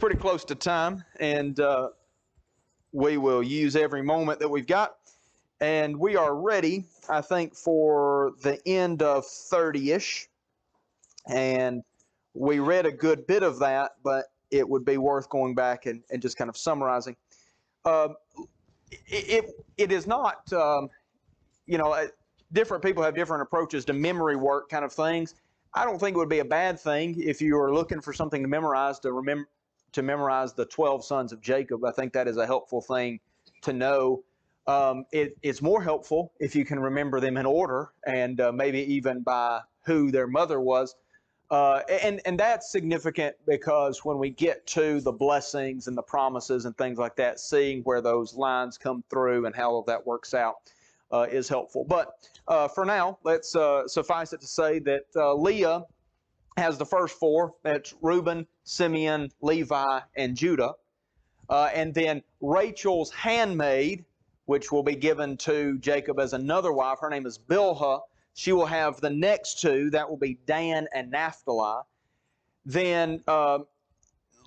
pretty close to time, and we will use every moment that we've got. And we are ready, I think, for the end of 30-ish. And we read a good bit of that, but it would be worth going back and just kind of summarizing. It is not, different people have different approaches to memory work kind of things. I don't think it would be a bad thing if you are looking for something to memorize, to memorize the 12 sons of Jacob. I think that is a helpful thing to know. It's more helpful if you can remember them in order, and maybe even by who their mother was. And that's significant because when we get to the blessings and the promises and things like that, seeing where those lines come through and how all that works out is helpful. But for now, let's suffice it to say that Leah has the first four. That's Reuben, Simeon, Levi, and Judah. And then Rachel's handmaid, which will be given to Jacob as another wife, her name is Bilhah. She will have the next two. That will be Dan and Naphtali. Then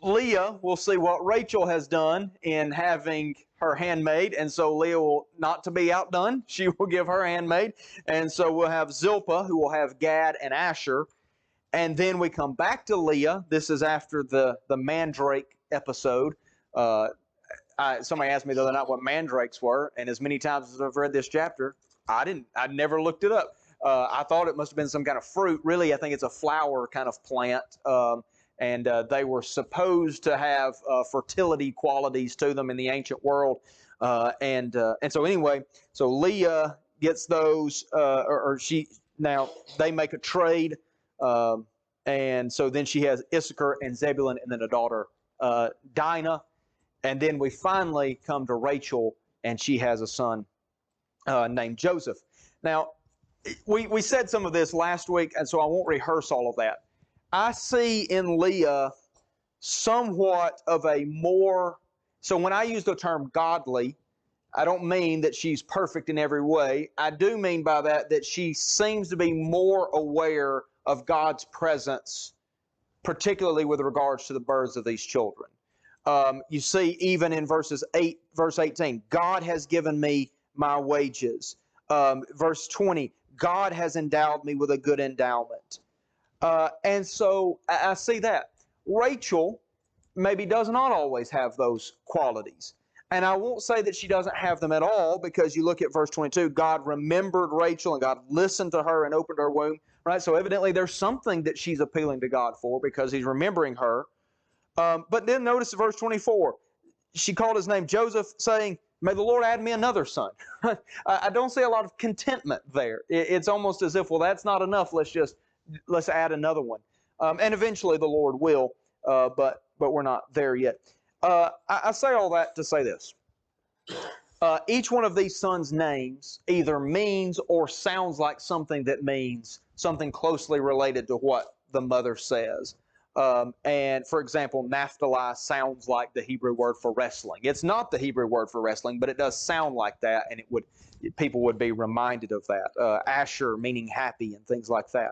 Leah, we'll see what Rachel has done in having her handmaid, and so Leah will not to be outdone. She will give her handmaid, and so we'll have Zilpah, who will have Gad and Asher. And then we come back to Leah. This is after the mandrake episode. Somebody asked me the other night what mandrakes were, and as many times as I've read this chapter, I never looked it up. I thought it must have been some kind of fruit. Really, I think it's a flower kind of plant. And they were supposed to have fertility qualities to them in the ancient world. And so anyway, so Leah gets those, now they make a trade. And so then she has Issachar and Zebulun and then a daughter, Dinah. And then we finally come to Rachel, and she has a son named Joseph. Now, we said some of this last week, and so I won't rehearse all of that. I see in Leah somewhat of a more, so when I use the term godly, I don't mean that she's perfect in every way. I do mean by that she seems to be more aware of God's presence, particularly with regards to the births of these children. You see, even in verse 18, God has given me my wages. Verse 20, God has endowed me with a good endowment. And so I see that. Rachel maybe does not always have those qualities. And I won't say that she doesn't have them at all, because you look at verse 22, God remembered Rachel and God listened to her and opened her womb. Right? So evidently there's something that she's appealing to God for, because he's remembering her. But then notice verse 24. She called his name Joseph, saying, may the Lord add me another son. I don't see a lot of contentment there. It's almost as if, well, that's not enough. Let's add another one. And eventually the Lord will, but we're not there yet. I say all that to say this. Each one of these sons' names either means or sounds like something that means something closely related to what the mother says. And for example, Naphtali sounds like the Hebrew word for wrestling. It's not the Hebrew word for wrestling, but it does sound like that, and people would be reminded of that. Asher meaning happy and things like that.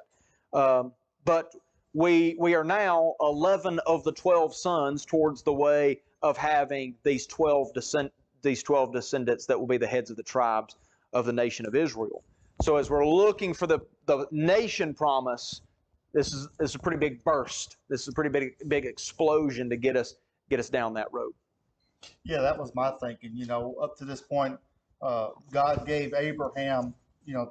But we are now 11 of the 12 sons towards the way of having these 12 descendants that will be the heads of the tribes of the nation of Israel. So as we're looking for the nation promise, this is a pretty big burst. This is a pretty big explosion to get us down that road. Yeah, that was my thinking. Up to this point, God gave Abraham,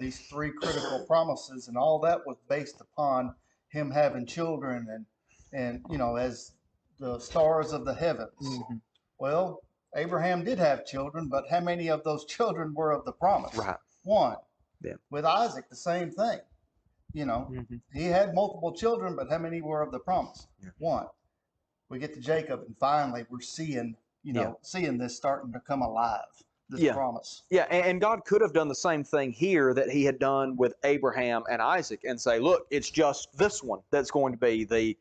these three critical promises, and all that was based upon him having children and as the stars of the heavens. Mm-hmm. Well, Abraham did have children, but how many of those children were of the promise? Right. One. Yeah. With Isaac, the same thing. Mm-hmm. He had multiple children, but how many were of the promise? Yeah. One. We get to Jacob, and finally we're seeing this starting to come alive. This promise. Yeah, and God could have done the same thing here that he had done with Abraham and Isaac and say, look, it's just this one that's going to be the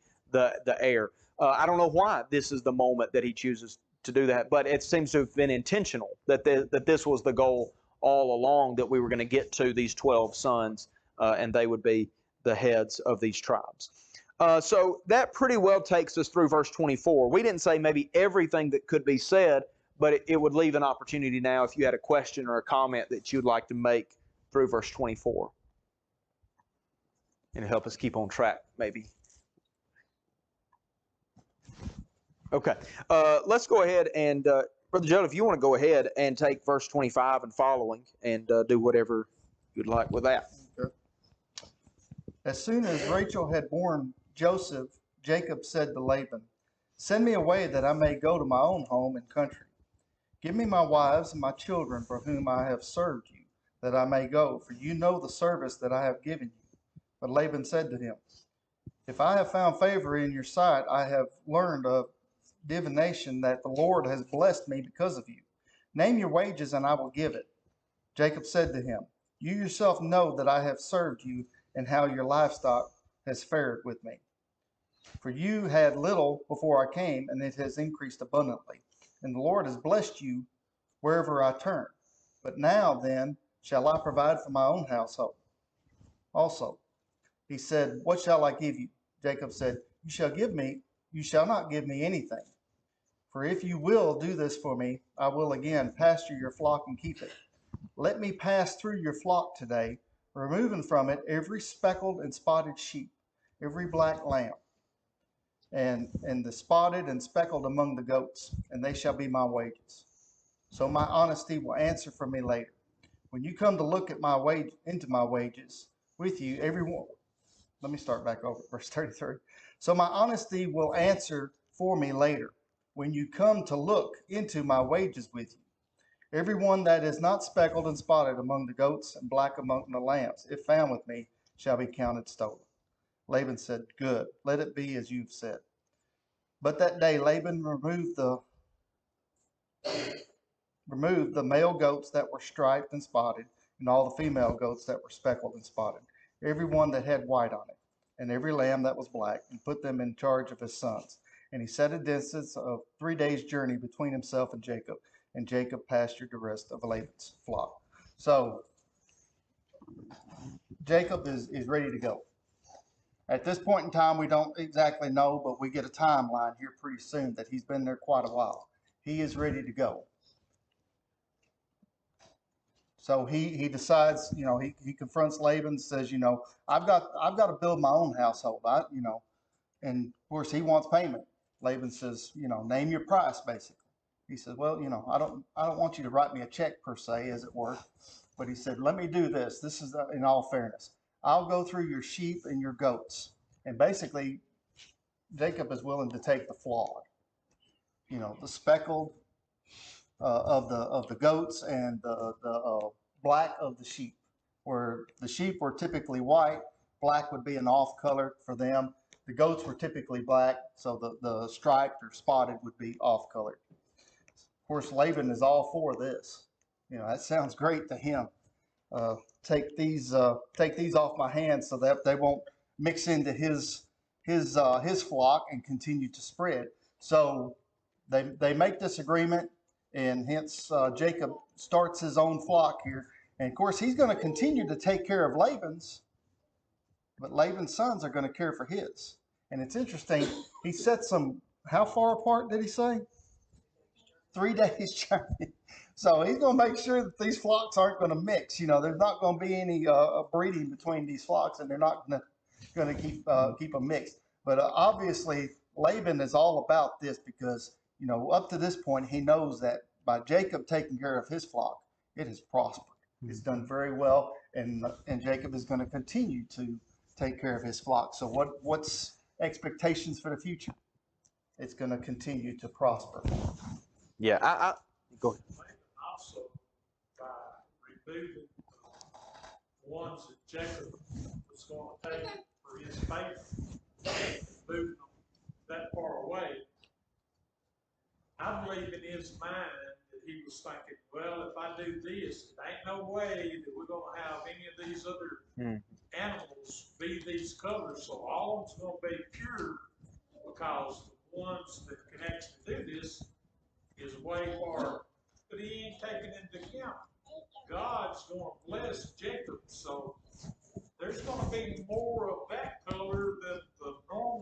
heir. I don't know why this is the moment that he chooses to do that, but it seems to have been intentional that this was the goal all along, that we were going to get to these 12 sons, and they would be the heads of these tribes. So that pretty well takes us through verse 24. We didn't say maybe everything that could be said, but it would leave an opportunity now if you had a question or a comment that you'd like to make through verse 24. And help us keep on track, maybe. Okay. Let's go ahead and, Brother Joe, if you want to go ahead and take verse 25 and following and do whatever you'd like with that. Okay. As soon as Rachel had borne Joseph, Jacob said to Laban, "Send me away that I may go to my own home and country. Give me my wives and my children for whom I have served you, that I may go, for you know the service that I have given you." But Laban said to him, "If I have found favor in your sight, I have learned of divination that the Lord has blessed me because of you. Name your wages and I will give it." Jacob said to him, "You yourself know that I have served you and how your livestock has fared with me. For you had little before I came, and it has increased abundantly. And the Lord has blessed you wherever I turn. But now then shall I provide for my own household also." He said, "What shall I give you?" Jacob said, You shall not give me anything. For if you will do this for me, I will again pasture your flock and keep it. Let me pass through your flock today, removing from it every speckled and spotted sheep, every black lamb, and the spotted and speckled among the goats, and they shall be my wages. So my honesty will answer for me later. When you come to look at into my wages with you, everyone. Let me start back over, verse 33. So my honesty will answer for me later, when you come to look into my wages with you. Everyone that is not speckled and spotted among the goats and black among the lambs, if found with me, shall be counted stolen. Laban said, "Good, let it be as you've said." But that day Laban removed the male goats that were striped and spotted, and all the female goats that were speckled and spotted, every one that had white on it, and every lamb that was black, and put them in charge of his sons. And he set a distance of 3 days' journey between himself and Jacob pastured the rest of Laban's flock. So Jacob is ready to go. At this point in time, we don't exactly know, but we get a timeline here pretty soon that he's been there quite a while. He is ready to go. So he decides, he confronts Laban, says, I've got to build my own household. And of course he wants payment. Laban says, name your price, basically. He says, well, I don't want you to write me a check per se, as it were. But he said, let me do this. This is in all fairness. I'll go through your sheep and your goats. And basically, Jacob is willing to take the flawed, the speckled of the goats and the black of the sheep. Where the sheep were typically white, black would be an off color for them. The goats were typically black, so the striped or spotted would be off colored. Of course, Laban is all for this. That sounds great to him. Take these off my hands so that they won't mix into his flock and continue to spread. So they make this agreement, and hence Jacob starts his own flock here. And of course, he's going to continue to take care of Laban's, but Laban's sons are going to care for his. And it's interesting, he sets them, how far apart did he say? 3 days journey. So he's going to make sure that these flocks aren't going to mix. There's not going to be any breeding between these flocks, and they're not going to keep them mixed. But obviously, Laban is all about this because, up to this point, he knows that by Jacob taking care of his flock, it has prospered. It's done very well, and Jacob is going to continue to take care of his flock. So what's expectations for the future? It's going to continue to prosper. Yeah, I go ahead. Also, by removing the ones that Jacob was going to take for his favor, moving them that far away, I believe in his mind that he was thinking, well, if I do this, it ain't no way that we're going to have any of these other animals be these colors, so all of them's going to be pure, because the ones that can actually do this is way far, but he ain't taking into account God's going to bless Jacob, so there's going to be more of that color than the normal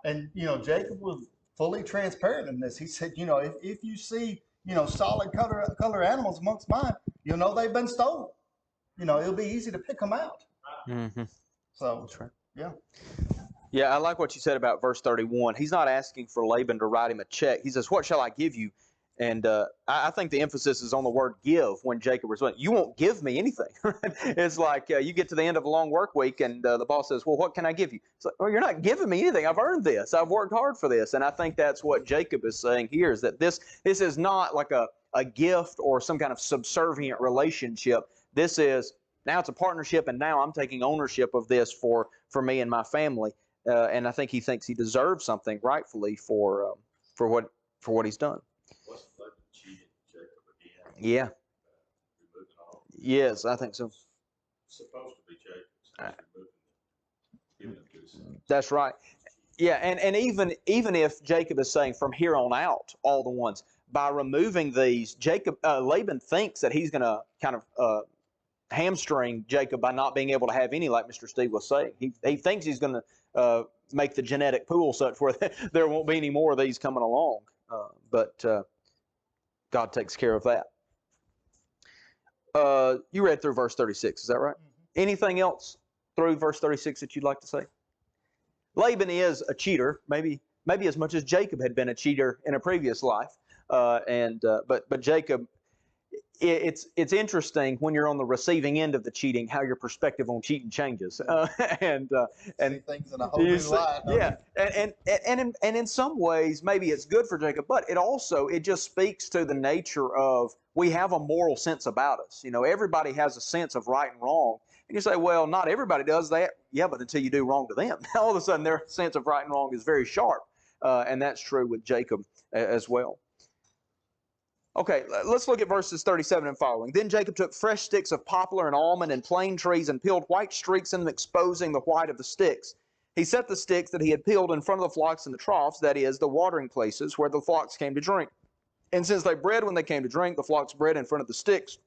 And, Jacob was fully transparent in this. He said, if you see, solid color animals amongst mine, you'll know they've been stolen. It'll be easy to pick them out. Mm-hmm. So, That's right. yeah. Yeah, I like what you said about verse 31. He's not asking for Laban to write him a check. He says, what shall I give you? And I think the emphasis is on the word give when Jacob was, you won't give me anything. It's like you get to the end of a long work week and the boss says, well, what can I give you? It's like, well, you're not giving me anything. I've earned this. I've worked hard for this. And I think that's what Jacob is saying here, is that this is not like a gift or some kind of subservient relationship. This is, now it's a partnership, and now I'm taking ownership of this for me and my family. And I think he thinks he deserves something rightfully for what he's done. Wasn't Laban cheating Jacob again? Yeah. Yes, I think so. Supposed to be Jacob. Giving him to his son. That's right. Yeah, and even if Jacob is saying from here on out, all the ones, by removing these, Laban thinks that he's going to kind of hamstring Jacob by not being able to have any, like Mr. Steve was saying. He thinks he's going to make the genetic pool such where there won't be any more of these coming along. But God takes care of that. You read through verse 36, is that right? Mm-hmm. Anything else through verse 36 that you'd like to say? Laban is a cheater, maybe as much as Jacob had been a cheater in a previous life. But Jacob, it's interesting when you're on the receiving end of the cheating, how your perspective on cheating changes. And see things in a whole new light. Yeah, and in some ways, maybe it's good for Jacob, but it just speaks to the nature of, we have a moral sense about us. Everybody has a sense of right and wrong. And you say, well, not everybody does that. Yeah, but until you do wrong to them, all of a sudden their sense of right and wrong is very sharp. And that's true with Jacob as well. Okay, let's look at verses 37 and following. Then Jacob took fresh sticks of poplar and almond and plane trees and peeled white streaks in them, exposing the white of the sticks. He set the sticks that he had peeled in front of the flocks in the troughs, that is, the watering places where the flocks came to drink. And since they bred when they came to drink, the flocks bred in front of the sticks.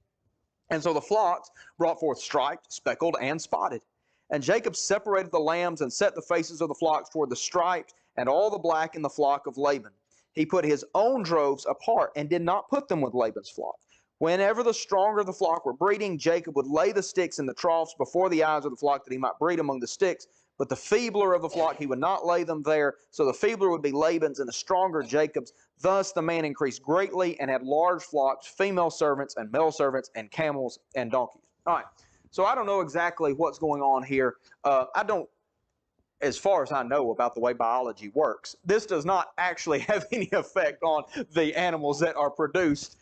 And so the flocks brought forth striped, speckled, and spotted. And Jacob separated the lambs and set the faces of the flocks toward the striped and all the black in the flock of Laban. He put his own droves apart and did not put them with Laban's flock. Whenever the stronger of the flock were breeding, Jacob would lay the sticks in the troughs before the eyes of the flock that he might breed among the sticks. But the feebler of the flock, he would not lay them there. So the feebler would be Laban's and the stronger Jacob's. Thus the man increased greatly and had large flocks, female servants and male servants, and camels and donkeys. All right. So I don't know exactly what's going on here. I don't, as far as I know about the way biology works, this does not actually have any effect on the animals that are produced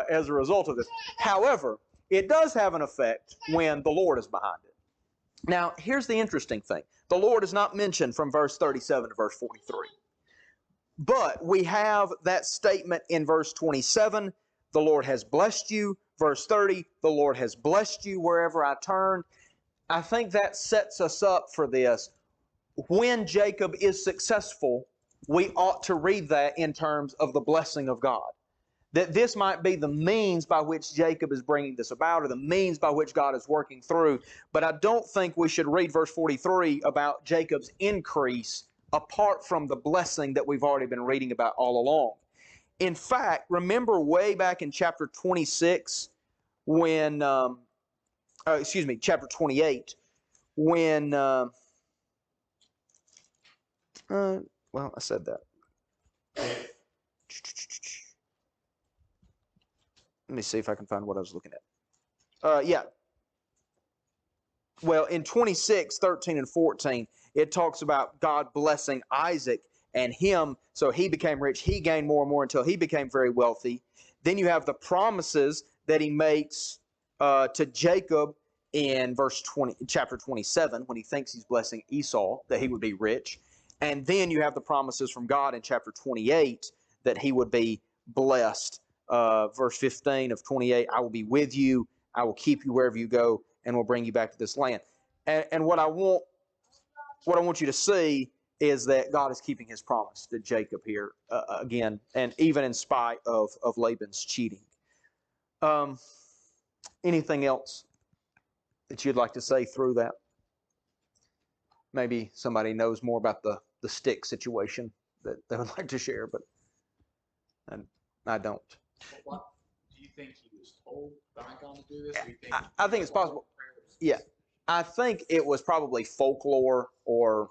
as a result of this. However, it does have an effect when the Lord is behind it. Now, here's the interesting thing. The Lord is not mentioned from verse 37 to verse 43. But we have that statement in verse 27, the Lord has blessed you. Verse 30, the Lord has blessed you wherever I turn. I think that sets us up for this. When Jacob is successful, we ought to read that in terms of the blessing of God. That this might be the means by which Jacob is bringing this about, or the means by which God is working through. But I don't think we should read verse 43 about Jacob's increase apart from the blessing that we've already been reading about all along. In fact, remember way back in chapter 26, when, chapter 28, when, I said that. Let me see if I can find what I was looking at. Well, in 26, 13, and 14, it talks about God blessing Isaac and him, so he became rich. He gained more and more until he became very wealthy. Then you have the promises that he makes to Jacob in chapter 27, when he thinks he's blessing Esau, that he would be rich. And then you have the promises from God in chapter 28 that he would be blessed. Verse 15 of 28, I will be with you, I will keep you wherever you go, and will bring you back to this land. And what I want you to see is that God is keeping his promise to Jacob here again, and even in spite of Laban's cheating. Anything else that you'd like to say through that? Maybe somebody knows more about the the stick situation that they would like to share, but I don't. What do you think he was told by God to do this? Or you think I think it's possible. Yeah, I think it was probably folklore or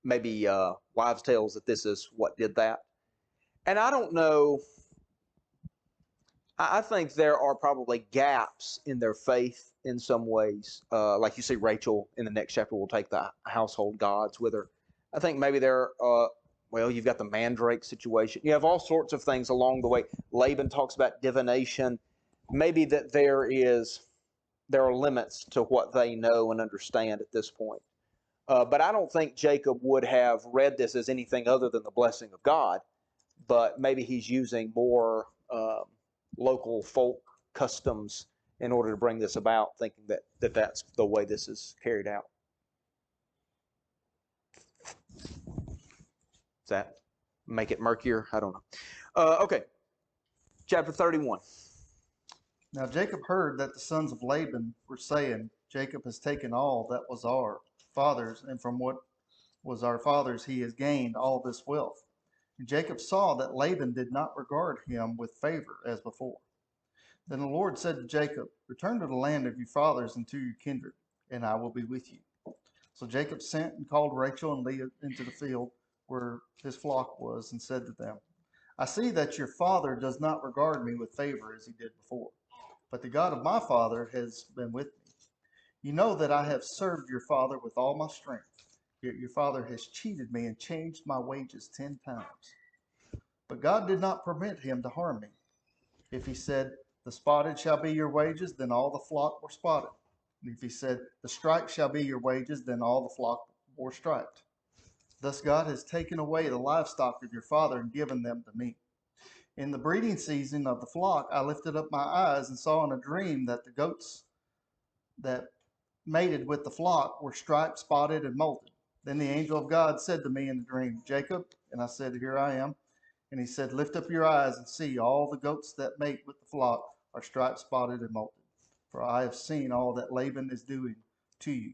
maybe wives' tales that this is what did that. And I don't know. I think there are probably gaps in their faith in some ways. Like you see, Rachel in the next chapter will take the household gods with her. I think maybe well, you've got the mandrake situation. You have all sorts of things along the way. Laban talks about divination. Maybe that there are limits to what they know and understand at this point. But I don't think Jacob would have read this as anything other than the blessing of God. But maybe he's using more local folk customs in order to bring this about, thinking that's the way this is carried out. Does that make it murkier? I don't know. Okay, chapter 31. Now Jacob heard that the sons of Laban were saying, Jacob has taken all that was our father's, and from what was our father's he has gained all this wealth. And Jacob saw that Laban did not regard him with favor as before. Then the Lord said to Jacob, return to the land of your fathers and to your kindred, and I will be with you. So Jacob sent and called Rachel and Leah into the field where his flock was, and said to them, I see that your father does not regard me with favor as he did before, but the God of my father has been with me. You know that I have served your father with all my strength, yet your father has cheated me and changed my wages 10 times. But God did not permit him to harm me. If he said, the spotted shall be your wages, then all the flock were spotted. And if he said, the striped shall be your wages, then all the flock were striped. Thus God has taken away the livestock of your father and given them to me. In the breeding season of the flock, I lifted up my eyes and saw in a dream that the goats that mated with the flock were striped, spotted, and molted. Then the angel of God said to me in the dream, Jacob, and I said, here I am. And he said, lift up your eyes and see, all the goats that mate with the flock are striped, spotted, and molted. For I have seen all that Laban is doing to you.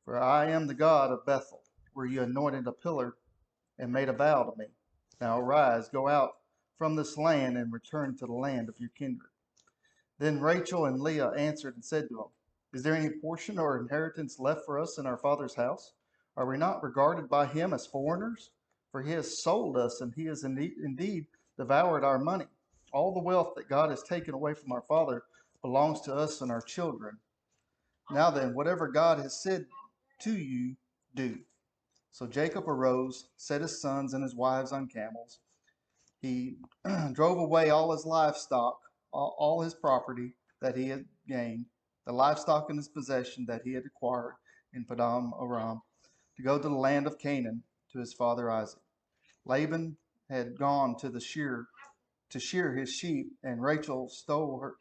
For I am the God of Bethel, where you anointed a pillar and made a vow to me. Now arise, go out from this land and return to the land of your kindred. Then Rachel and Leah answered and said to him, is there any portion or inheritance left for us in our father's house? Are we not regarded by him as foreigners? For he has sold us, and he has indeed devoured our money. All the wealth that God has taken away from our father belongs to us and our children. Now then, whatever God has said to you, do. So Jacob arose, set his sons and his wives on camels. He drove away all his livestock, all his property that he had gained, the livestock in his possession that he had acquired in Paddan Aram, to go to the land of Canaan to his father Isaac. Laban had gone to shear his sheep, and Rachel stole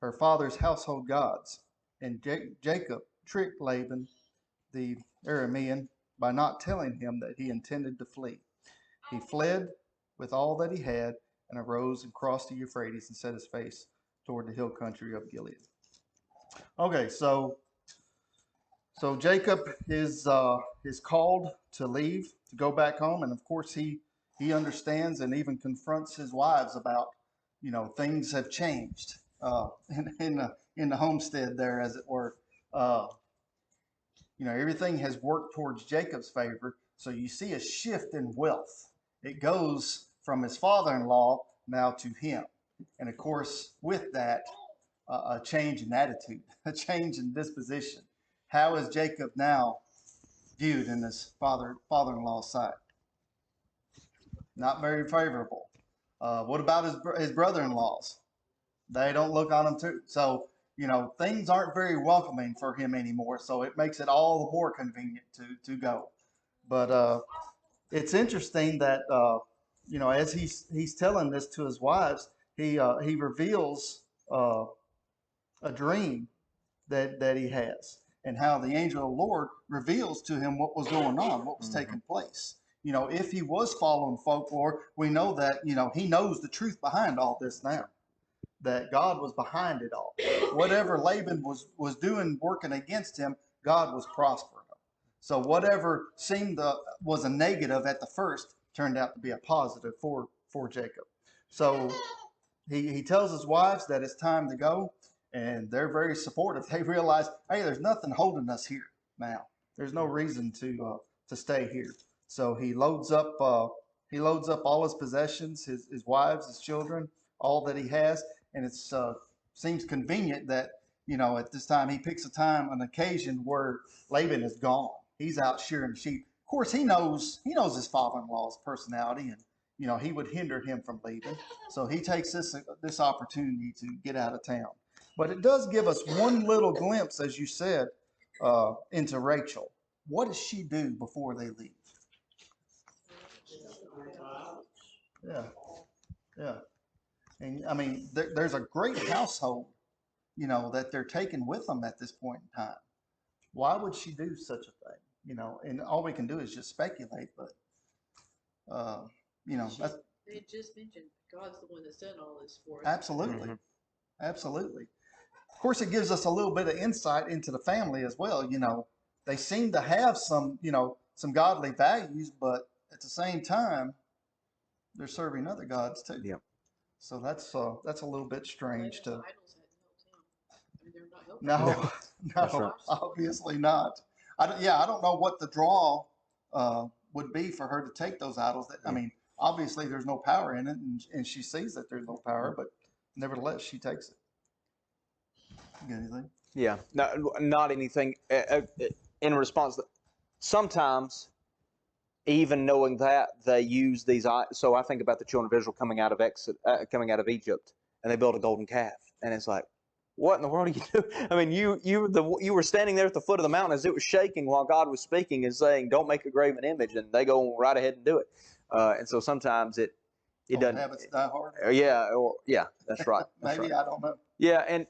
her father's household gods. And Jacob tricked Laban the Aramean by not telling him that he intended to flee. He fled with all that he had and arose and crossed the Euphrates and set his face toward the hill country of Gilead. Okay, so Jacob is called to leave, to go back home, and of course he understands and even confronts his wives about, things have changed in the homestead there, as it were. Everything has worked towards Jacob's favor, so you see a shift in wealth. It goes from his father-in-law now to him, and of course with that, a change in attitude, a change in disposition. How is Jacob now viewed in his father-in-law's sight? Not very favorable. What about his brother-in-laws? They don't look on him too. So, things aren't very welcoming for him anymore. So it makes it all the more convenient to go. But it's interesting that, as he's telling this to his wives, he reveals a dream that he has, and how the angel of the Lord reveals to him what was going on, what was taking place. If he was following folklore, we know that, he knows the truth behind all this now, that God was behind it all. Whatever Laban was doing, working against him, God was prospering him. So whatever seemed was a negative at the first turned out to be a positive for Jacob. So he tells his wives that it's time to go, and they're very supportive. They realize, hey, there's nothing holding us here now. There's no reason to stay here. So he loads up all his possessions, his wives, his children, all that he has, and it seems convenient that at this time he picks an occasion where Laban is gone. He's out shearing sheep. Of course, he knows his father-in-law's personality, and he would hinder him from leaving. So he takes this opportunity to get out of town. But it does give us one little glimpse, as you said, into Rachel. What does she do before they leave? Yeah, yeah. And I mean, there's a great household, that they're taking with them at this point in time. Why would she do such a thing? And all we can do is just speculate, but that's They just mentioned God's the one that's done all this for us. absolutely, absolutely. Of course, it gives us a little bit of insight into the family as well. They seem to have some godly values, but at the same time, they're serving other gods too. Yeah. So that's a little bit strange to. Idols had no help. I mean, they're not helping. No, That's no, right. obviously not. I don't know what the draw would be for her to take those idols. I mean, obviously there's no power in it, and she sees that there's no power, but nevertheless she takes it. You got anything? Yeah, no, not anything. In response, sometimes even knowing that they use these. So I think about the children of Israel coming out of Egypt, and they built a golden calf, and it's like, what in the world are you doing? I mean, you were standing there at the foot of the mountain as it was shaking while God was speaking and saying, "Don't make a graven image," and they go right ahead and do it. And so sometimes it doesn't. Habits die hard. Yeah, that's right. That's Maybe right. I don't know. Yeah, and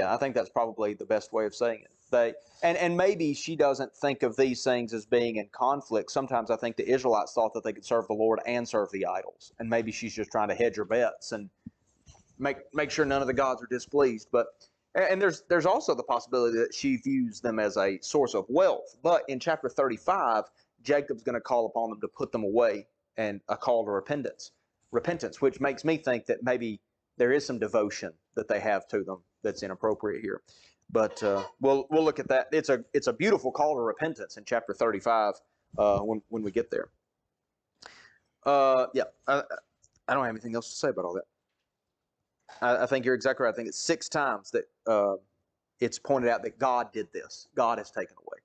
I think that's probably the best way of saying it. And maybe she doesn't think of these things as being in conflict. Sometimes I think the Israelites thought that they could serve the Lord and serve the idols, and maybe she's just trying to hedge her bets and make sure none of the gods are displeased. And there's also the possibility that she views them as a source of wealth. But in chapter 35, Jacob's going to call upon them to put them away, and a call to repentance, which makes me think that maybe there is some devotion that they have to them that's inappropriate here. But we'll look at that. It's a beautiful call to repentance in chapter 35 when we get there. I don't have anything else to say about all that. I think you're exactly right. I think it's 6 times that it's pointed out that God did this. God has taken away.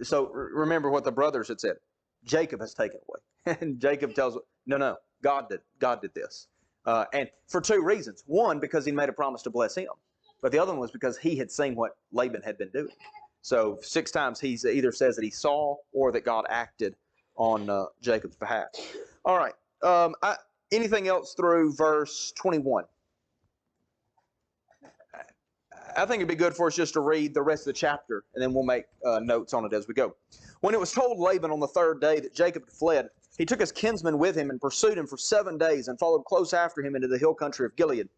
So remember what the brothers had said. Jacob has taken away. And Jacob tells, no, God did this. And for 2 reasons. One, because he made a promise to bless him. But the other one was because he had seen what Laban had been doing. So 6 times he either says that he saw or that God acted on Jacob's behalf. All right. Anything else through verse 21? I think it'd be good for us just to read the rest of the chapter, and then we'll make notes on it as we go. When it was told Laban on the 3rd day that Jacob had fled, he took his kinsmen with him and pursued him for 7 days and followed close after him into the hill country of Gilead.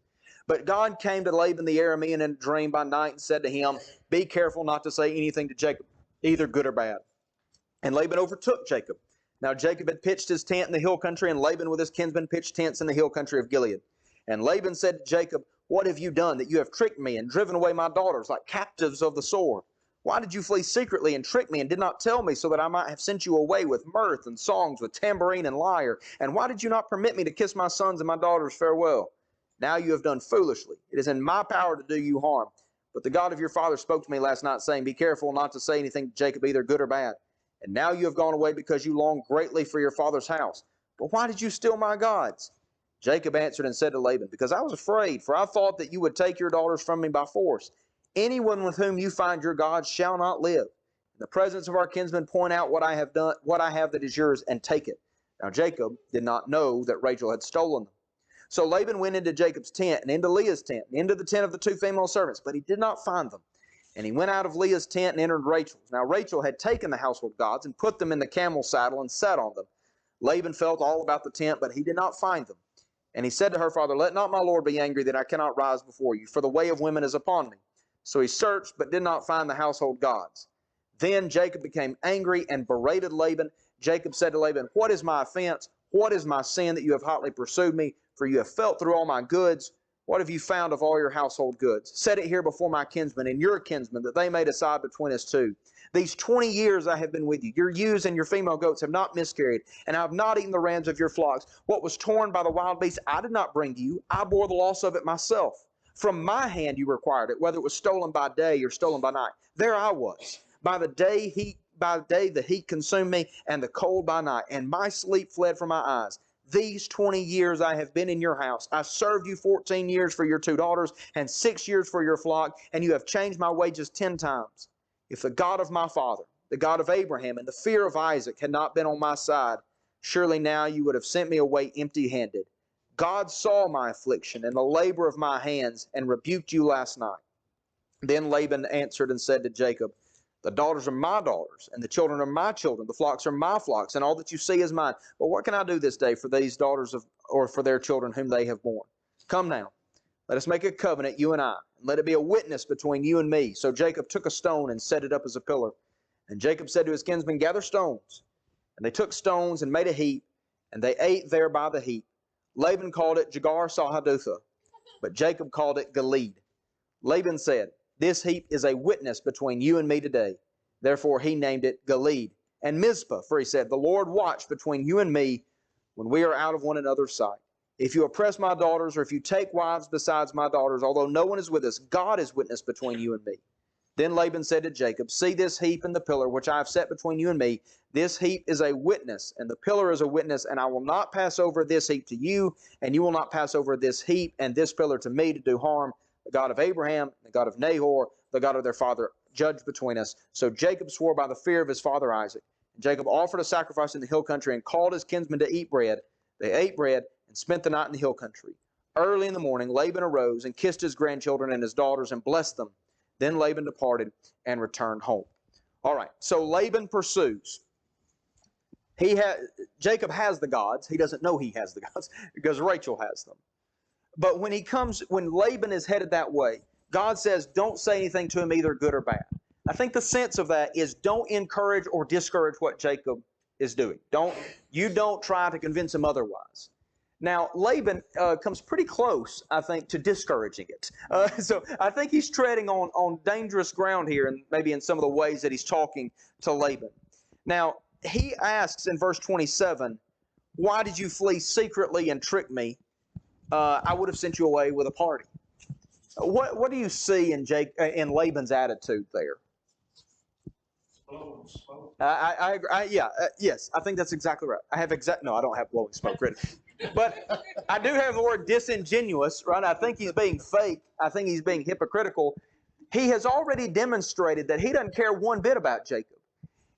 But God came to Laban the Aramean in a dream by night and said to him, "Be careful not to say anything to Jacob, either good or bad." And Laban overtook Jacob. Now Jacob had pitched his tent in the hill country, and Laban with his kinsmen pitched tents in the hill country of Gilead. And Laban said to Jacob, "What have you done that you have tricked me and driven away my daughters like captives of the sword? Why did you flee secretly and trick me and did not tell me so that I might have sent you away with mirth and songs, with tambourine and lyre? And why did you not permit me to kiss my sons and my daughters farewell? Now you have done foolishly. It is in my power to do you harm. But the God of your father spoke to me last night, saying, 'Be careful not to say anything to Jacob, either good or bad.' And now you have gone away because you long greatly for your father's house. But why did you steal my gods?" Jacob answered and said to Laban, "Because I was afraid, for I thought that you would take your daughters from me by force. Anyone with whom you find your gods shall not live. In the presence of our kinsmen, point out what I have done, what I have that is yours, and take it." Now Jacob did not know that Rachel had stolen them. So Laban went into Jacob's tent, and into Leah's tent, and into the tent of the 2 female servants, but he did not find them. And he went out of Leah's tent and entered Rachel's. Now Rachel had taken the household gods and put them in the camel saddle and sat on them. Laban felt all about the tent, but he did not find them. And he said to her father, "Let not my lord be angry that I cannot rise before you, for the way of women is upon me." So he searched, but did not find the household gods. Then Jacob became angry and berated Laban. Jacob said to Laban, "What is my offense? What is my sin that you have hotly pursued me? For you have felt through all my goods. What have you found of all your household goods? Set it here before my kinsmen and your kinsmen, that they may decide between us two. These 20 years I have been with you. Your ewes and your female goats have not miscarried, and I have not eaten the rams of your flocks. What was torn by the wild beasts I did not bring to you. I bore the loss of it myself. From my hand you required it, whether it was stolen by day or stolen by night. There I was. By day the heat consumed me, and the cold by night, and my sleep fled from my eyes. These 20 years I have been in your house. I served you 14 years for your 2 daughters, and 6 years for your flock, and you have changed my wages 10 times. If the God of my father, the God of Abraham, and the fear of Isaac had not been on my side, surely now you would have sent me away empty-handed. God saw my affliction and the labor of my hands, and rebuked you last night." Then Laban answered and said to Jacob, "The daughters are my daughters, and the children are my children. The flocks are my flocks, and all that you see is mine. But what can I do this day for these daughters or for their children whom they have borne? Come now, let us make a covenant, you and I, and let it be a witness between you and me." So Jacob took a stone and set it up as a pillar. And Jacob said to his kinsmen, "Gather stones." And they took stones and made a heap, and they ate there by the heap. Laban called it Jegar-Sahadutha, but Jacob called it Gilead. Laban said, "This heap is a witness between you and me today." Therefore he named it Gilead. And Mizpah, for he said, "The Lord watch between you and me when we are out of one another's sight. If you oppress my daughters, or if you take wives besides my daughters, although no one is with us, God is witness between you and me." Then Laban said to Jacob, "See this heap and the pillar which I have set between you and me. This heap is a witness, and the pillar is a witness, and I will not pass over this heap to you, and you will not pass over this heap and this pillar to me to do harm. The God of Abraham, the God of Nahor, the God of their father, judge between us." So Jacob swore by the fear of his father Isaac. And Jacob offered a sacrifice in the hill country and called his kinsmen to eat bread. They ate bread and spent the night in the hill country. Early in the morning, Laban arose and kissed his grandchildren and his daughters and blessed them. Then Laban departed and returned home. All right, so Laban pursues. Jacob has the gods. He doesn't know he has the gods because Rachel has them. But when Laban is headed that way, God says, don't say anything to him, either good or bad. I think the sense of that is don't encourage or discourage what Jacob is doing. You don't try to convince him otherwise. Now, Laban comes pretty close, I think, to discouraging it. So I think he's treading on dangerous ground here, and maybe in some of the ways that he's talking to Laban. Now, he asks in verse 27, "Why did you flee secretly and trick me? I would have sent you away with a party." What do you see in Laban's attitude there? Blowing smoke. Yes, I think that's exactly right. I don't have blowing smoke written. But I do have the word disingenuous, right? I think he's being fake. I think he's being hypocritical. He has already demonstrated that he doesn't care one bit about Jacob.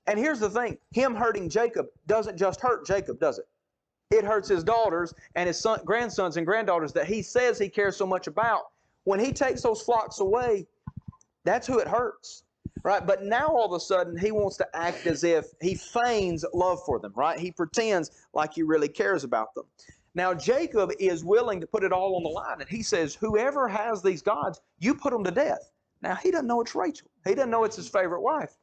And here's the thing. Him hurting Jacob doesn't just hurt Jacob, does it? It hurts his daughters and his grandsons and granddaughters that he says he cares so much about. When he takes those flocks away, that's who it hurts. Right? But now all of a sudden he wants to act as if he feigns love for them, right? He pretends like he really cares about them. Now Jacob is willing to put it all on the line, and he says, whoever has these gods, you put them to death. Now he doesn't know it's Rachel. He doesn't know it's his favorite wife.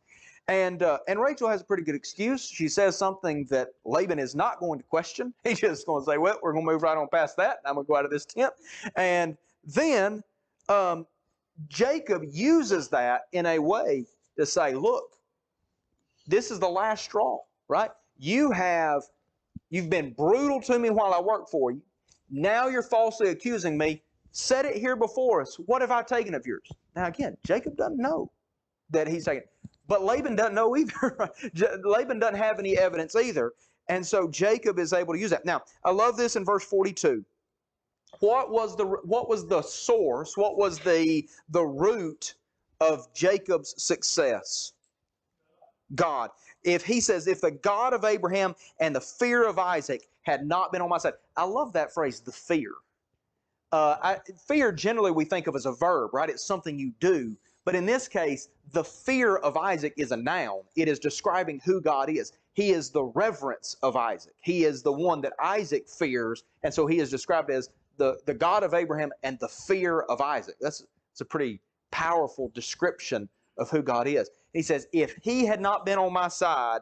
And Rachel has a pretty good excuse. She says something that Laban is not going to question. He's just going to say, well, we're going to move right on past that. I'm going to go out of this tent. And then Jacob uses that in a way to say, look, this is the last straw, right? You've been brutal to me while I work for you. Now you're falsely accusing me. Set it here before us. What have I taken of yours? Now again, Jacob doesn't know that he's taken it. But Laban doesn't know either. Laban doesn't have any evidence either. And so Jacob is able to use that. Now, I love this in verse 42. What was the source? What was the root of Jacob's success? God. If he says, if the God of Abraham and the fear of Isaac had not been on my side. I love that phrase, the fear. Fear generally we think of as a verb, right? It's something you do. But in this case, the fear of Isaac is a noun. It is describing who God is. He is the reverence of Isaac. He is the one that Isaac fears, and so he is described as the God of Abraham and the fear of Isaac. It's a pretty powerful description of who God is. He says, if he had not been on my side,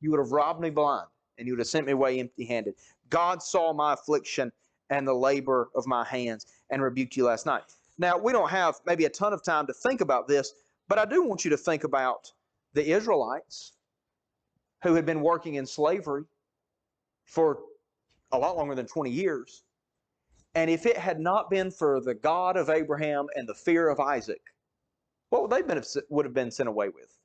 you would have robbed me blind, and you would have sent me away empty-handed. God saw my affliction and the labor of my hands and rebuked you last night. Now, we don't have maybe a ton of time to think about this, but I do want you to think about the Israelites who had been working in slavery for a lot longer than 20 years. And if it had not been for the God of Abraham and the fear of Isaac, what would they would have been sent away with?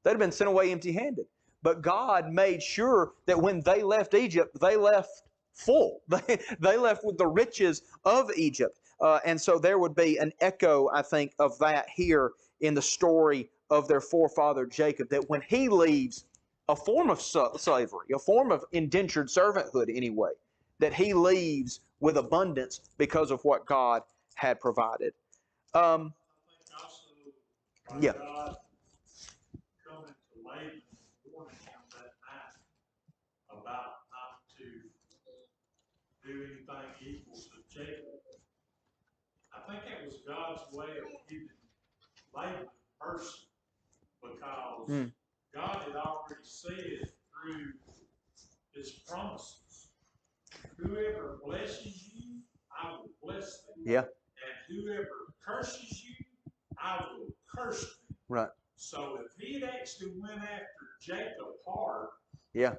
They'd have been sent away empty-handed. But God made sure that when they left Egypt, they left full. They left with the riches of Egypt. And so there would be an echo, I think, of that here in the story of their forefather Jacob, that when he leaves a form of slavery, a form of indentured servanthood anyway, that he leaves with abundance because of what God had provided. I think also by Yeah. God coming to Laban and warning him that night about not to do anything equal to Jacob. I think that was God's way of giving Laban mercy, because God had already said through his promises, whoever blesses you, I will bless them. Yeah. And whoever curses you, I will curse them. Right. So if he had actually went after Jacob hard, Yeah.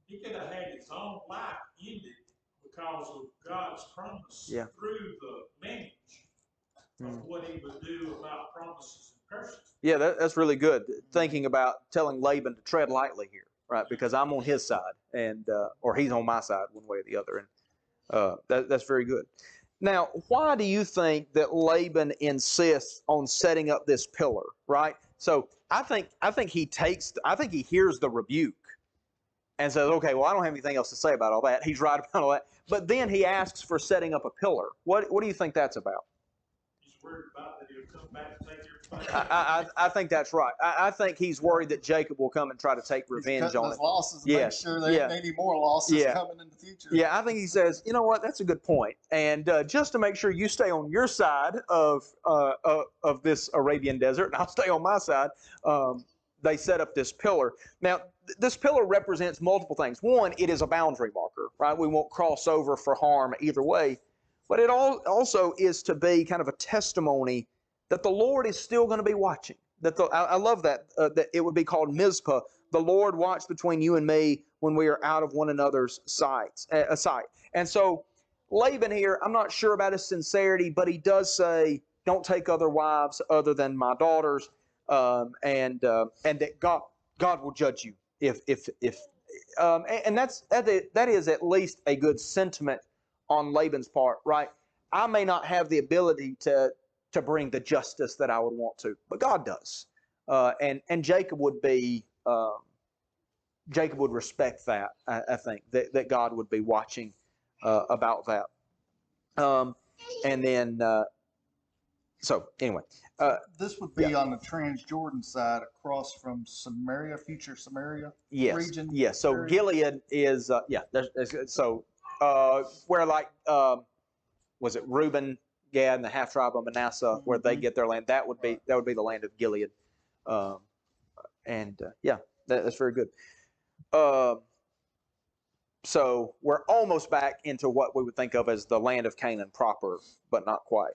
he could have had his own life ended because of God's promise through the lineage of what he would do about promises and curses. Yeah, that's really good. Thinking about telling Laban to tread lightly here, right? Because I'm on his side, and or he's on my side, one way or the other, and that's very good. Now, why do you think that Laban insists on setting up this pillar, right? So I think he hears the rebuke and says, okay, well, I don't have anything else to say about all that. He's right about all that. But then he asks for setting up a pillar. What do you think that's about? He's worried about that he'll come back and take everything. I think that's right. I think he's worried that Jacob will come and try to take revenge on his him. losses and make sure there ain't any more losses coming in the future. Yeah, I think he says, you know what, that's a good point. And just to make sure you stay on your side of this Arabian desert, and I'll stay on my side, they set up this pillar. Now, this pillar represents multiple things. One, it is a boundary marker, right? We won't cross over for harm either way. But it also is to be kind of a testimony that the Lord is still going to be watching. I love that it would be called Mizpah. The Lord watched between you and me when we are out of one another's sight. And so Laban here, I'm not sure about his sincerity, but he does say, don't take other wives other than my daughters, and that God will judge you and that is at least a good sentiment on Laban's part, right? I may not have the ability to bring the justice that I would want to, but God does, and Jacob would respect that. I think that God would be watching about that, and then so anyway, this would be on the Transjordan side, across from Samaria, future Samaria region. Yes. So area. Gilead is where was it Reuben, Gad, and the half tribe of Manasseh, where they get their land. That would be the land of Gilead, that's very good. So we're almost back into what we would think of as the land of Canaan proper, but not quite.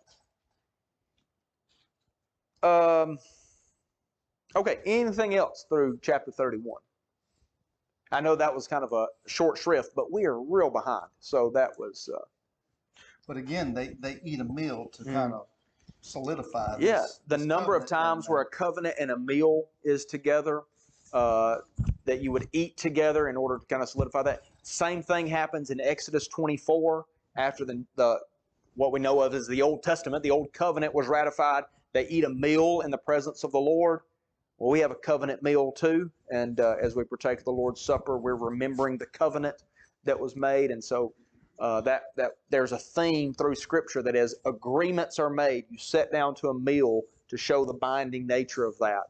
Okay, anything else through chapter 31? I know that was kind of a short shrift, but we are real behind. So that was... But again, they eat a meal to kind of solidify this. Yeah, the number of times where a covenant and a meal is together, that you would eat together in order to kind of solidify that. Same thing happens in Exodus 24 after the what we know of as the Old Testament. The Old Covenant was ratified. They eat a meal in the presence of the Lord. Well, we have a covenant meal too, and as we partake of the Lord's Supper, we're remembering the covenant that was made, and so that there's a theme through Scripture that as agreements are made, you sit down to a meal to show the binding nature of that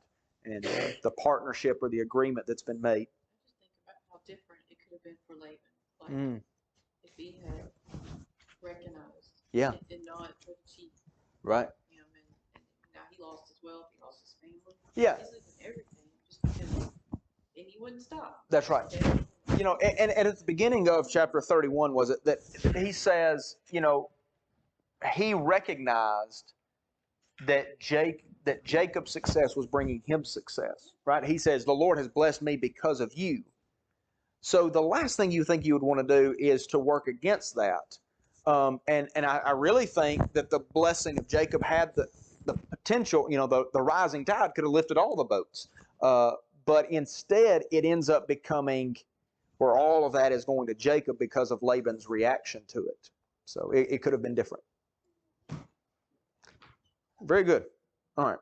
and the partnership or the agreement that's been made. Just think about how different it could have been for Laban. Like if he had recognized, and not cheat. Right. And now he lost his wealth, he lost his family. Yeah, He's losing everything just because, and he wouldn't stop. that's right. You know, and at the beginning of chapter 31, was it that he says, you know, he recognized that Jacob's success was bringing him success, right? He says, the Lord has blessed me because of you. So the last thing you think you would want to do is to work against that. And I really think that the blessing of Jacob had the potential, you know, the rising tide could have lifted all the boats. But instead, it ends up becoming where all of that is going to Jacob because of Laban's reaction to it. So it could have been different. Very good. All right.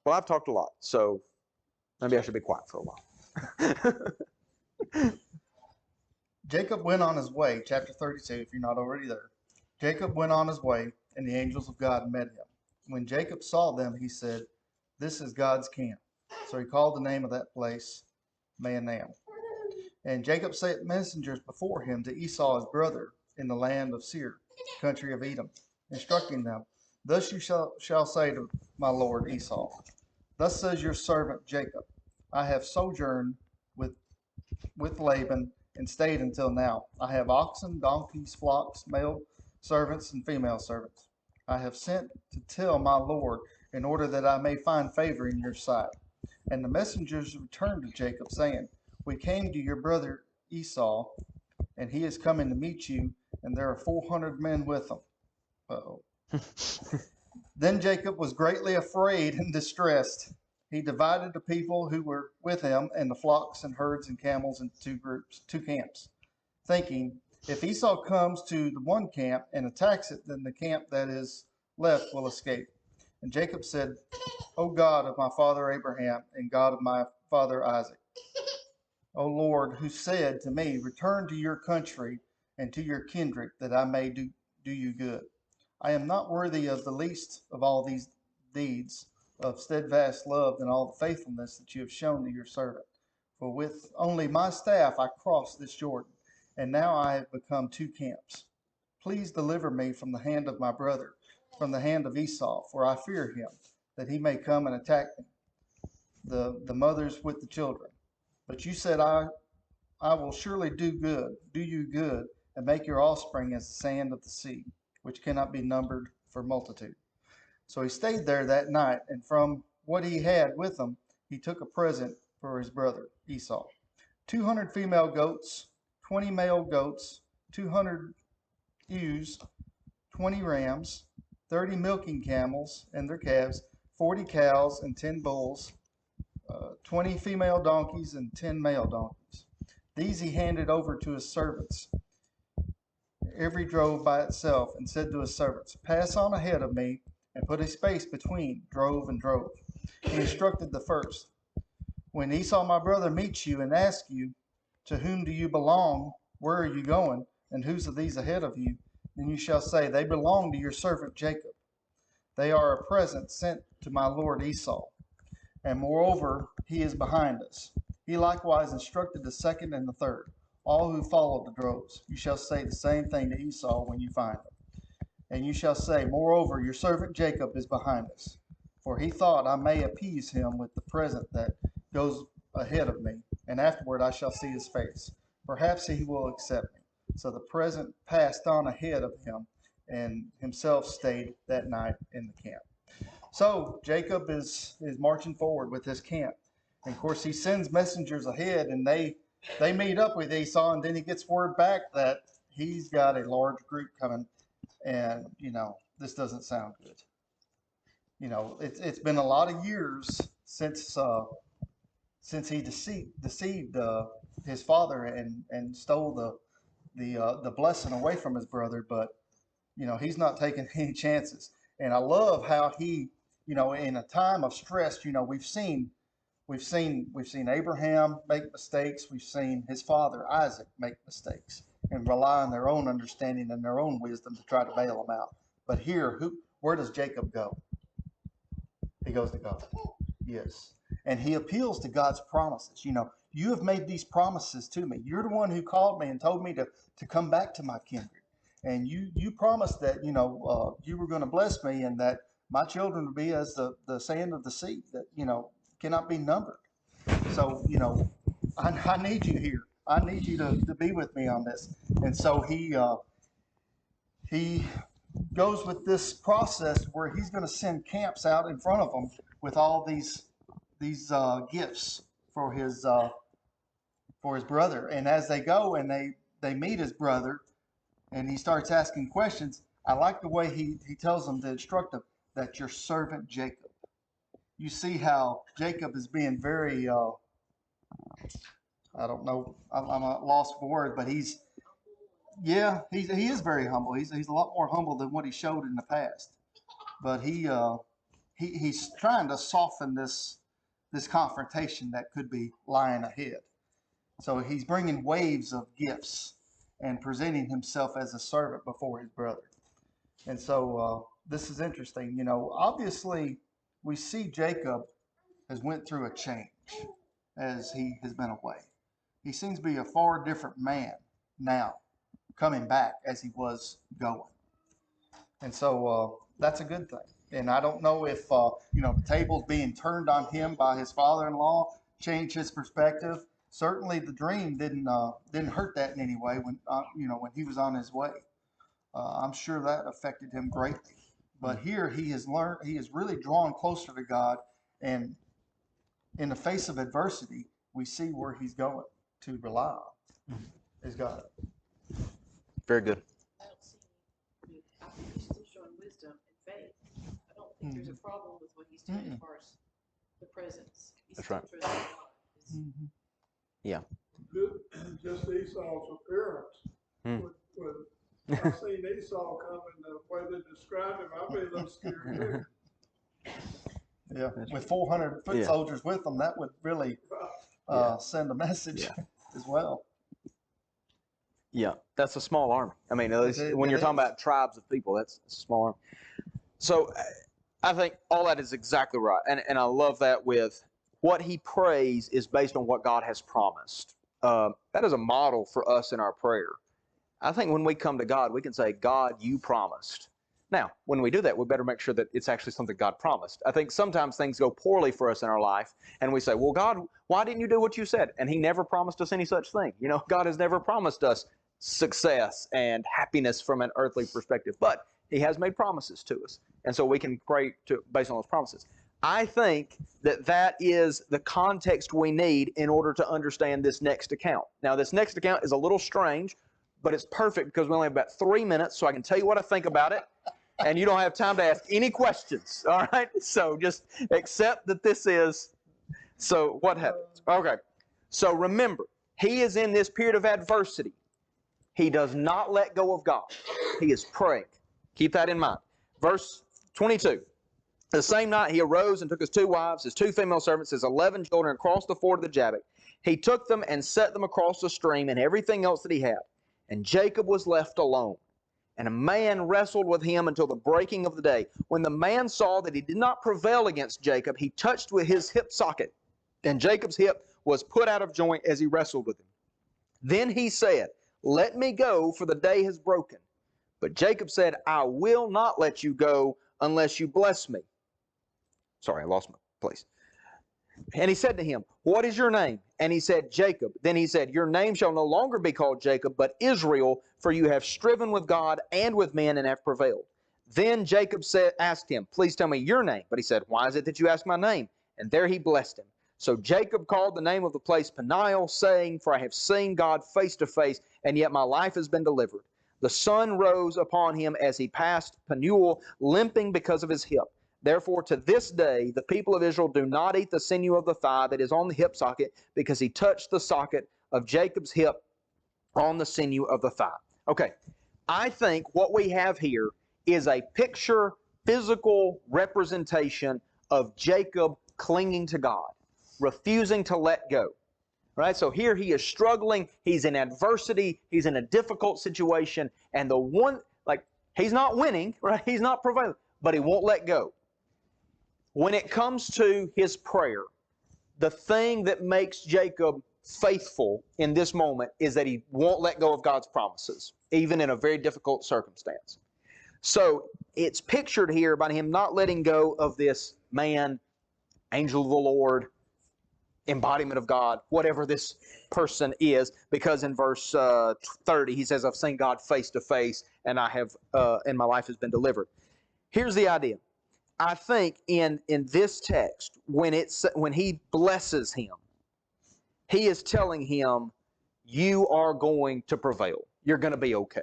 Well, I've talked a lot, so maybe I should be quiet for a while. Jacob went on his way, chapter 32, if you're not already there. Jacob went on his way, and the angels of God met him. When Jacob saw them, he said, "This is God's camp." So he called the name of that place Mahanam. And Jacob sent messengers before him to Esau his brother in the land of Seir, country of Edom, instructing them, "Thus you shall say to my lord Esau, Thus says your servant Jacob, I have sojourned with Laban and stayed until now. I have oxen, donkeys, flocks, male servants, and female servants. I have sent to tell my lord in order that I may find favor in your sight." And the messengers returned to Jacob, saying, "We came to your brother Esau, and he is coming to meet you, and there are 400 men with him." Uh-oh. Then Jacob was greatly afraid and distressed. He divided the people who were with him and the flocks and herds and camels into two camps, thinking, "If Esau comes to the one camp and attacks it, then the camp that is left will escape." And Jacob said, "O God of my father Abraham and God of my father Isaac, O Lord, who said to me, 'Return to your country and to your kindred, that I may do you good.' I am not worthy of the least of all these deeds of steadfast love and all the faithfulness that you have shown to your servant. For with only my staff I crossed this Jordan, and now I have become two camps. Please deliver me from the hand of my brother, from the hand of Esau, for I fear him, that he may come and attack me, the mothers with the children. But you said, I will surely do you good, and make your offspring as the sand of the sea, which cannot be numbered for multitude." So he stayed there that night, and from what he had with him, he took a present for his brother Esau: 200 female goats, 20 male goats, 200 ewes, 20 rams, 30 milking camels and their calves, 40 cows and 10 bulls, 20 female donkeys and 10 male donkeys. These he handed over to his servants, every drove by itself, and said to his servants, "Pass on ahead of me and put a space between drove and drove." He instructed the first, "When Esau my brother meets you and asks you, 'To whom do you belong? Where are you going? And whose of these ahead of you?' then you shall say, 'They belong to your servant Jacob. They are a present sent to my lord Esau. And moreover, he is behind us.' He likewise instructed the second and the third, all who followed the droves. You shall say the same thing to Esau when you find him. And you shall say, 'Moreover, your servant Jacob is behind us. For he thought I may appease him with the present that goes ahead of me, and afterward I shall see his face. Perhaps he will accept me.' So the present passed on ahead of him, and himself stayed that night in the camp." So Jacob is marching forward with his camp. And of course, he sends messengers ahead, and they meet up with Esau, and then he gets word back that he's got a large group coming, and this doesn't sound good. It's been a lot of years since he deceived his father and stole the blessing away from his brother, but he's not taking any chances. And I love how he, in a time of stress, we've seen Abraham make mistakes. We've seen his father Isaac make mistakes and rely on their own understanding and their own wisdom to try to bail them out. But here, where does Jacob go? He goes to God. Yes. And he appeals to God's promises. You have made these promises to me. You're the one who called me and told me to come back to my kindred. And you promised that, you were going to bless me and that my children would be as the sand of the sea, that, cannot be numbered. So, I need you here. I need you to be with me on this. And so he goes with this process where he's going to send camps out in front of him with all these gifts for his brother. And as they go and they meet his brother, and he starts asking questions, I like the way he tells them to instruct them that your servant Jacob. You see how Jacob is being very, I don't know, I'm a lost for word, but he is very humble. He's a lot more humble than what he showed in the past. But he's trying to soften this confrontation that could be lying ahead. So he's bringing waves of gifts and presenting himself as a servant before his brother. And so this is interesting. Obviously we see Jacob has went through a change as he has been away. He seems to be a far different man now, coming back as he was going. And so that's a good thing. And I don't know if, the tables being turned on him by his father-in-law changed his perspective. Certainly the dream didn't hurt that in any way when he was on his way. I'm sure that affected him greatly. But here he has really drawn closer to God, and in the face of adversity, we see where he's going to rely on is God. Very good. I don't see, I think he's still showing wisdom and faith. I don't think there's a problem with what he's doing as far as the presence. He's That's still right. trusting God. Yeah. Just Esau's appearance. When I seen Esau coming, the way they described him, I'd be a little scared too. Yeah, with 400 foot soldiers with them, that would really send a message as well. Yeah, that's a small army. I mean, at least when you're talking about tribes of people, that's a small army. So I think all that is exactly right. And I love that with what he prays is based on what God has promised. That is a model for us in our prayer. I think when we come to God, we can say, God, you promised. Now, when we do that, we better make sure that it's actually something God promised. I think sometimes things go poorly for us in our life, and we say, well, God, why didn't you do what you said? And he never promised us any such thing. God has never promised us success and happiness from an earthly perspective, but he has made promises to us. And so we can pray based on those promises. I think that is the context we need in order to understand this next account. Now, this next account is a little strange, but it's perfect because we only have about 3 minutes, so I can tell you what I think about it, and you don't have time to ask any questions, all right? So just accept that this is, so what happens? Okay, so remember, he is in this period of adversity. He does not let go of God. He is praying. Keep that in mind. Verse 22. The same night he arose and took his 2 wives, his 2 female servants, his 11 children, and crossed the ford of the Jabbok. He took them and set them across the stream and everything else that he had. And Jacob was left alone. And a man wrestled with him until the breaking of the day. When the man saw that he did not prevail against Jacob, he touched with his hip socket. And Jacob's hip was put out of joint as he wrestled with him. Then he said, let me go, for the day has broken. But Jacob said, I will not let you go unless you bless me. Sorry, I lost my place. And he said to him, what is your name? And he said, Jacob. Then he said, your name shall no longer be called Jacob, but Israel, for you have striven with God and with men and have prevailed. Then Jacob asked him, please tell me your name. But he said, why is it that you ask my name? And there he blessed him. So Jacob called the name of the place Peniel, saying, for I have seen God face to face, and yet my life has been delivered. The sun rose upon him as he passed Penuel, limping because of his hip. Therefore, to this day, the people of Israel do not eat the sinew of the thigh that is on the hip socket, because he touched the socket of Jacob's hip on the sinew of the thigh. Okay, I think what we have here is a picture, physical representation of Jacob clinging to God, refusing to let go. Right? So here he is struggling, he's in adversity, he's in a difficult situation, and he's not winning, right? He's not prevailing, but he won't let go. When it comes to his prayer, the thing that makes Jacob faithful in this moment is that he won't let go of God's promises, even in a very difficult circumstance. So it's pictured here by him not letting go of this man, angel of the Lord, embodiment of God, whatever this person is, because in verse 30 he says, I've seen God face to face, and I have and my life has been delivered. Here's the idea. I think in this text, when he blesses him, he is telling him, you are going to prevail. You're going to be okay.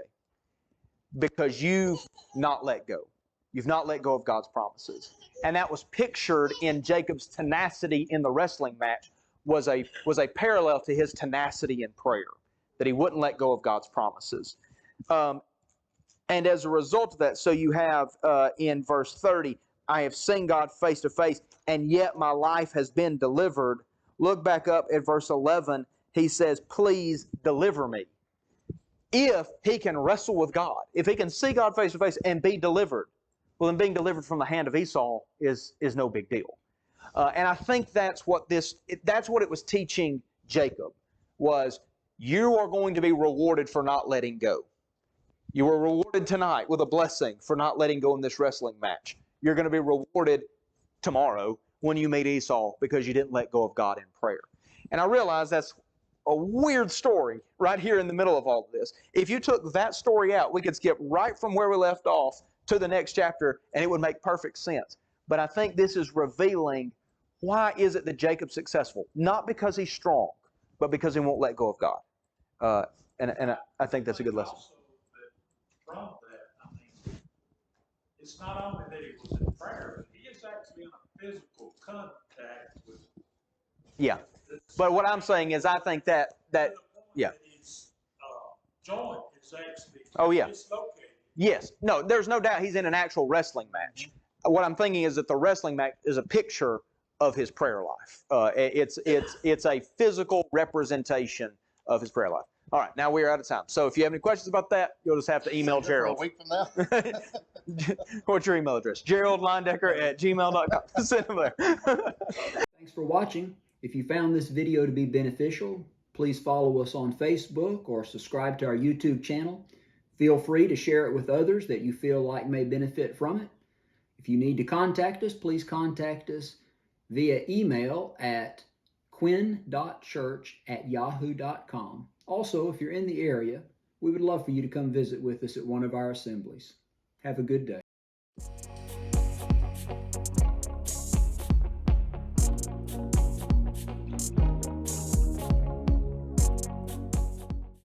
Because you've not let go. You've not let go of God's promises. And that was pictured in Jacob's tenacity in the wrestling match, was a parallel to his tenacity in prayer, that he wouldn't let go of God's promises. And as a result of that, so you have in verse 30, I have seen God face to face, and yet my life has been delivered. Look back up at verse 11. He says, please deliver me. If he can wrestle with God, if he can see God face to face and be delivered, well, then being delivered from the hand of Esau is no big deal. And I think that's what it was teaching Jacob, was you are going to be rewarded for not letting go. You were rewarded tonight with a blessing for not letting go in this wrestling match. You're going to be rewarded tomorrow when you meet Esau because you didn't let go of God in prayer. And I realize that's a weird story right here in the middle of all of this. If you took that story out, we could skip right from where we left off to the next chapter, and it would make perfect sense. But I think this is revealing, why is it that Jacob's successful? Not because he's strong, but because he won't let go of God. And I think that's a good lesson. Also, that from that, I mean, it's not only that he was in prayer, but he is actually in a physical contact with. Yeah. But what I'm saying is, I think that yeah. His joint is actually dislocated. Yes. No, there's no doubt he's in an actual wrestling match. What I'm thinking is that the wrestling match is a picture of his prayer life. It's a physical representation of his prayer life. All right, now we're out of time. So if you have any questions about that, you'll just have to email Gerald. A week from now. What's your email address? GeraldLindecker@gmail.com. Send him there. Thanks for watching. If you found this video to be beneficial, please follow us on Facebook or subscribe to our YouTube channel. Feel free to share it with others that you feel like may benefit from it. If you need to contact us, please contact us via email at quinn.church@yahoo.com. Also, if you're in the area, we would love for you to come visit with us at one of our assemblies. Have a good day.